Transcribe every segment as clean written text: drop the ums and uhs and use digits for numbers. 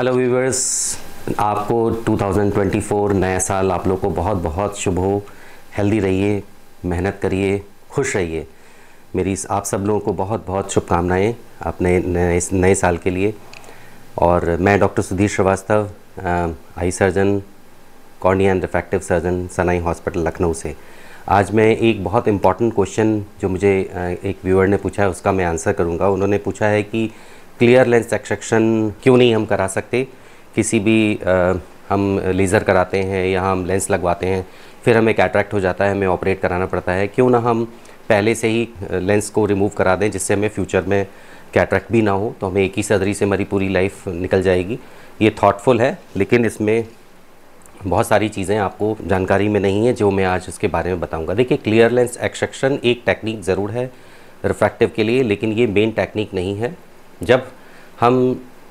Hello viewers, आपको 2024 नया साल आप लोग को बहुत बहुत शुभ हो। हेल्दी रहिए, मेहनत करिए, खुश रहिए। मेरी आप सब लोगों को बहुत बहुत शुभकामनाएं अपने नए साल के लिए। और मैं doctor Sudhir Srivastava, eye surgeon, cornea and refractive surgeon, Sanai hospital Lucknow से। आज मैं एक बहुत इम्पॉर्टेंट क्वेश्चन जो मुझे एक व्यूअर ने पूछा है उसका मैं आंसर करूंगा। उन्होंने पूछा है कि क्लियर लेंस एक्सट्रैक्शन क्यों नहीं हम करा सकते, किसी भी हम लेज़र कराते हैं या हम लेंस लगवाते हैं फिर हमें कैटरैक्ट हो जाता है, हमें ऑपरेट कराना पड़ता है, क्यों ना हम पहले से ही लेंस को रिमूव करा दें जिससे हमें फ्यूचर में कैटरैक्ट भी ना हो, तो हमें एक ही सर्जरी से हमारी पूरी लाइफ निकल जाएगी। ये थॉटफुल है लेकिन इसमें बहुत सारी चीज़ें आपको जानकारी में नहीं है जो मैं आज उसके बारे में बताऊंगा। देखिए, क्लियर लेंस एक्सट्रैक्शन एक टेक्निक ज़रूर है रिफ्रैक्टिव के लिए, लेकिन ये मेन टेक्निक नहीं है। जब हम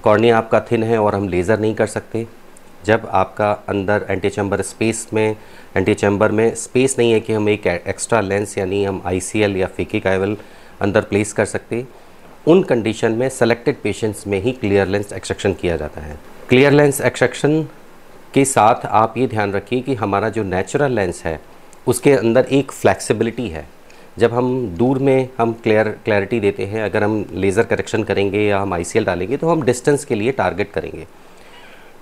कॉर्निया आपका थिन है और हम लेज़र नहीं कर सकते, जब आपका अंदर एंटीचैम्बर स्पेस में एंटीचैम्बर में स्पेस नहीं है कि हम एक एक्स्ट्रा लेंस यानी हम ICL या फेकिक आईवल अंदर प्लेस कर सकते, उन कंडीशन में सेलेक्टेड पेशेंट्स में ही क्लियर लेंस एक्सट्रैक्शन किया जाता है। क्लियर लेंस एक्सट्रैक्शन के साथ आप ये ध्यान रखिए कि हमारा जो नेचुरल लेंस है उसके अंदर एक फ्लेक्सिबिलिटी है। जब हम दूर में हम क्लैरिटी देते हैं, अगर हम लेज़र करेक्शन करेंगे या हम ICL डालेंगे तो हम डिस्टेंस के लिए टारगेट करेंगे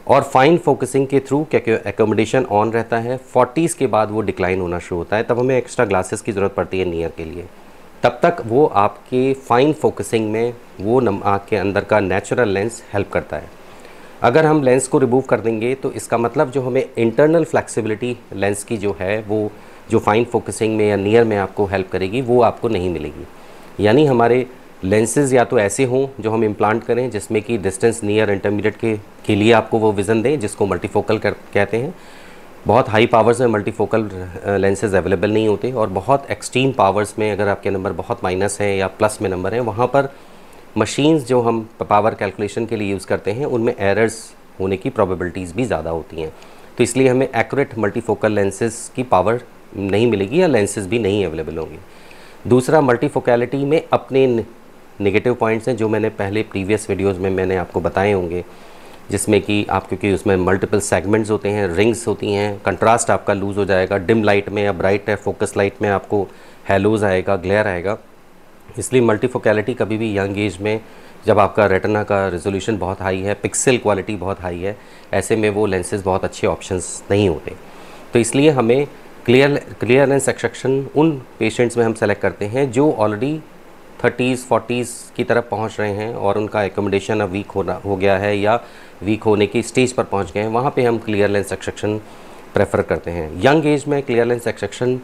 और फाइन फोकसिंग के थ्रू क्या एकोमोडेशन ऑन रहता है। 40s के बाद वो डिक्लाइन होना शुरू होता है, तब हमें एक्स्ट्रा ग्लासेस की ज़रूरत पड़ती है नियर के लिए। तब तक वो आपके फाइन फोकसिंग में वो आँख के अंदर का नेचुरल लेंस हेल्प करता है। अगर हम लेंस को रिमूव कर देंगे तो इसका मतलब जो हमें इंटरनल फ्लेक्सिबिलिटी लेंस की जो है, वो जो फाइन फोकसिंग में या नियर में आपको हेल्प करेगी, वो आपको नहीं मिलेगी। यानी हमारे लेंसेज या तो ऐसे हों जो हम इम्प्लांट करें जिसमें कि डिस्टेंस नियर इंटरमीडिएट के लिए आपको वो विज़न दें, जिसको मल्टीफोकल कहते हैं। बहुत हाई पावर्स में मल्टीफोकल लेंसेज अवेलेबल नहीं होते और बहुत एक्सट्रीम पावर्स में अगर आपके नंबर बहुत माइनस है या प्लस में नंबर है, वहाँ पर मशीन्स जो हम पावर कैलकुलेशन के लिए यूज़ करते हैं उनमें एरर्स होने की प्रोबेबिलिटीज़ भी ज़्यादा होती हैं। तो इसलिए हमें एक्यूरेट मल्टीफोकल लेंसेज की पावर नहीं मिलेगी या लेंसेज भी नहीं अवेलेबल होंगे। दूसरा, मल्टीफोकैलिटी में अपने नेगेटिव पॉइंट्स हैं जो मैंने पहले प्रीवियस वीडियोस में मैंने आपको बताए होंगे, जिसमें कि आप क्योंकि उसमें मल्टीपल सेगमेंट्स होते हैं, रिंग्स होती हैं, कंट्रास्ट आपका लूज़ हो जाएगा, डिम लाइट में या ब्राइट है फोकस लाइट में आपको हेलोज आएगा, ग्लेयर आएगा। इसलिए मल्टीफोकैलिटी कभी भी यंग एज में जब आपका रेटिना का रेजोल्यूशन बहुत हाई है, पिक्सल क्वालिटी बहुत हाई है, ऐसे में वो लेंसेज बहुत अच्छे ऑप्शंस नहीं होते। तो इसलिए हमें क्लियर लेंस एक्सट्रैक्शन उन पेशेंट्स में हम सेलेक्ट करते हैं जो ऑलरेडी 30s 40s की तरफ पहुंच रहे हैं और उनका एकोमोडेशन अब वीक हो गया है या वीक होने की स्टेज पर पहुंच गए हैं, वहाँ पे हम क्लियर लेंस एक्सट्रैक्शन प्रेफर करते हैं। यंग एज में क्लियर लेंस एक्सट्रैक्शन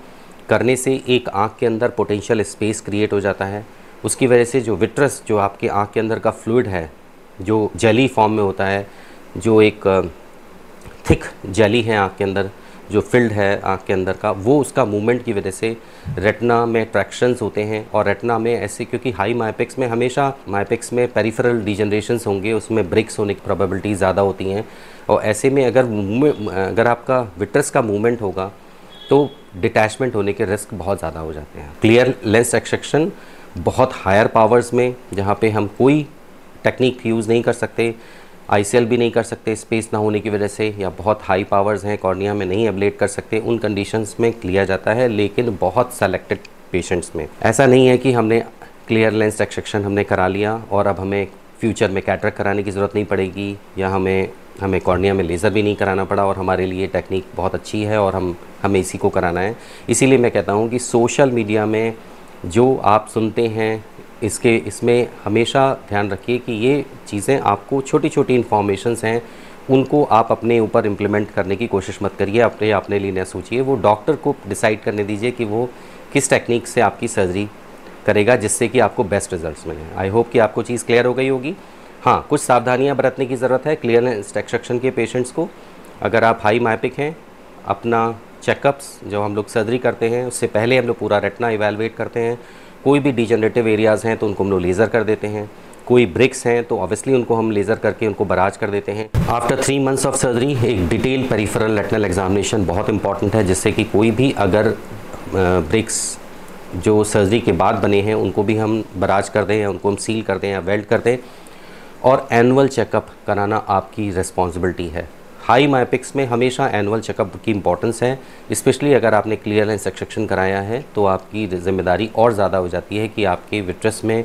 करने से एक आँख के अंदर पोटेंशियल स्पेस क्रिएट हो जाता है। उसकी वजह से जो विट्रस, जो आपके आँख के अंदर का फ्लूइड है, जो जेली फॉर्म में होता है, जो एक थिक जेली है आँख के अंदर, जो फिल्ड है आँख के अंदर का, वो उसका मूवमेंट की वजह से रेटिना में ट्रैक्शंस होते हैं। और रेटिना में ऐसे, क्योंकि हाई मायोपिक्स में हमेशा मायोपिक्स में पेरिफेरल डिजनरेशंस होंगे, उसमें ब्रेक्स होने की प्रोबेबिलिटी ज़्यादा होती हैं। और ऐसे में अगर आपका विट्रस का मूवमेंट होगा तो डिटैचमेंट होने के रिस्क बहुत ज़्यादा हो जाते हैं। क्लियर लेंस एक्सट्रैक्शन बहुत हायर पावर्स में, जहाँ पे हम कोई टेक्निक यूज़ नहीं कर सकते, ICL भी नहीं कर सकते स्पेस ना होने की वजह से, या बहुत हाई पावर्स हैं कॉर्निया में नहीं एब्लेट कर सकते, उन कंडीशंस में लिया जाता है, लेकिन बहुत सेलेक्टेड पेशेंट्स में। ऐसा नहीं है कि हमने क्लियर लेंस एक्सट्रैक्शन हमने करा लिया और अब हमें फ्यूचर में कैटरैक्ट कराने की ज़रूरत नहीं पड़ेगी, या हमें कॉर्निया में लेज़र भी नहीं कराना पड़ा और हमारे लिए टेक्निक बहुत अच्छी है और हमें इसी को कराना है। इसीलिए मैं कहता हूँ कि सोशल मीडिया में जो आप सुनते हैं इसमें हमेशा ध्यान रखिए कि ये चीज़ें आपको छोटी छोटी इन्फॉर्मेशंस हैं, उनको आप अपने ऊपर इम्प्लीमेंट करने की कोशिश मत करिए, अपने लिए न सोचिए। वो डॉक्टर को डिसाइड करने दीजिए कि वो किस टेक्निक से आपकी सर्जरी करेगा जिससे कि आपको बेस्ट रिजल्ट्स मिलें। आई होप कि आपको चीज़ क्लियर हो गई होगी। हाँ, कुछ सावधानियाँ बरतने की ज़रूरत है क्लियर लेंस एक्सट्रैक्शन के पेशेंट्स को। अगर आप हाई मायोपिक हैं, अपना चेकअप्स जो हम लोग सर्जरी करते हैं उससे पहले हम लोग पूरा रेटिना इवैल्यूएट करते हैं। कोई भी डिजनरेटिव एरियाज़ हैं तो उनको हम लोग लेज़र कर देते हैं, कोई ब्रिक्स हैं तो ऑब्वियसली उनको हम लेज़र करके उनको बराज कर देते हैं। आफ्टर 3 मंथ्स ऑफ सर्जरी एक डिटेल पेरिफेरल रेटिनल एग्जामिनेशन बहुत इंपॉर्टेंट है, जिससे कि कोई भी अगर ब्रिक्स जो सर्जरी के बाद बने हैं उनको भी हम बराज कर दें या उनको हम सील कर दें या वेल्ड कर दें, और एनुअल चेकअप कराना आपकी रिस्पॉन्सिबिलिटी है। हाई मायोपिक्स में हमेशा एनुअल चेकअप की इंपॉर्टेंस है, स्पेशली अगर आपने क्लियर लेंस एक्सट्रैक्शन कराया है तो आपकी जिम्मेदारी और ज़्यादा हो जाती है कि आपके विट्रस में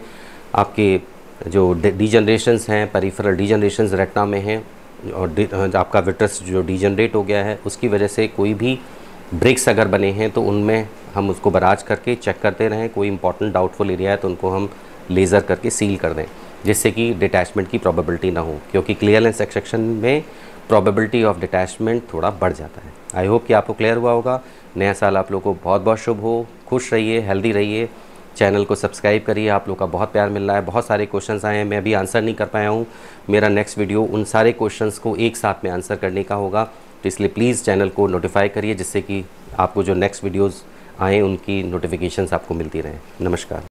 आपके जो डिजनरेशंस हैं, पेरिफेरल डिजनरेशंस रेटिना में हैं, और आपका विट्रस जो डिजनरेट हो गया है उसकी वजह से कोई भी ब्रेक्स अगर बने हैं तो उनमें हम उसको बराज करके चेक करते रहें। कोई इंपॉर्टेंट डाउटफुल एरिया है तो उनको हम लेज़र करके सील कर दें, जिससे कि डिटैचमेंट की प्रोबेबिलिटी ना हो, क्योंकि क्लियर लेंस एक्सट्रैक्शन में प्रोबेबिलिटी ऑफ डिटैचमेंट थोड़ा बढ़ जाता है। आई होप कि आपको क्लियर हुआ होगा। नया साल आप लोगों को बहुत बहुत शुभ हो, खुश रहिए, हेल्दी रहिए। चैनल को सब्सक्राइब करिए, आप लोग का बहुत प्यार मिल रहा है। बहुत सारे क्वेश्चंस आए हैं, मैं अभी आंसर नहीं कर पाया हूँ। मेरा नेक्स्ट वीडियो उन सारे क्वेश्चंस को एक साथ में आंसर करने का होगा, तो इसलिए प्लीज़ चैनल को नोटिफाई करिए, जिससे कि आपको जो नेक्स्ट वीडियोज़ आएँ उनकी नोटिफिकेशंस आपको मिलती रहें। नमस्कार।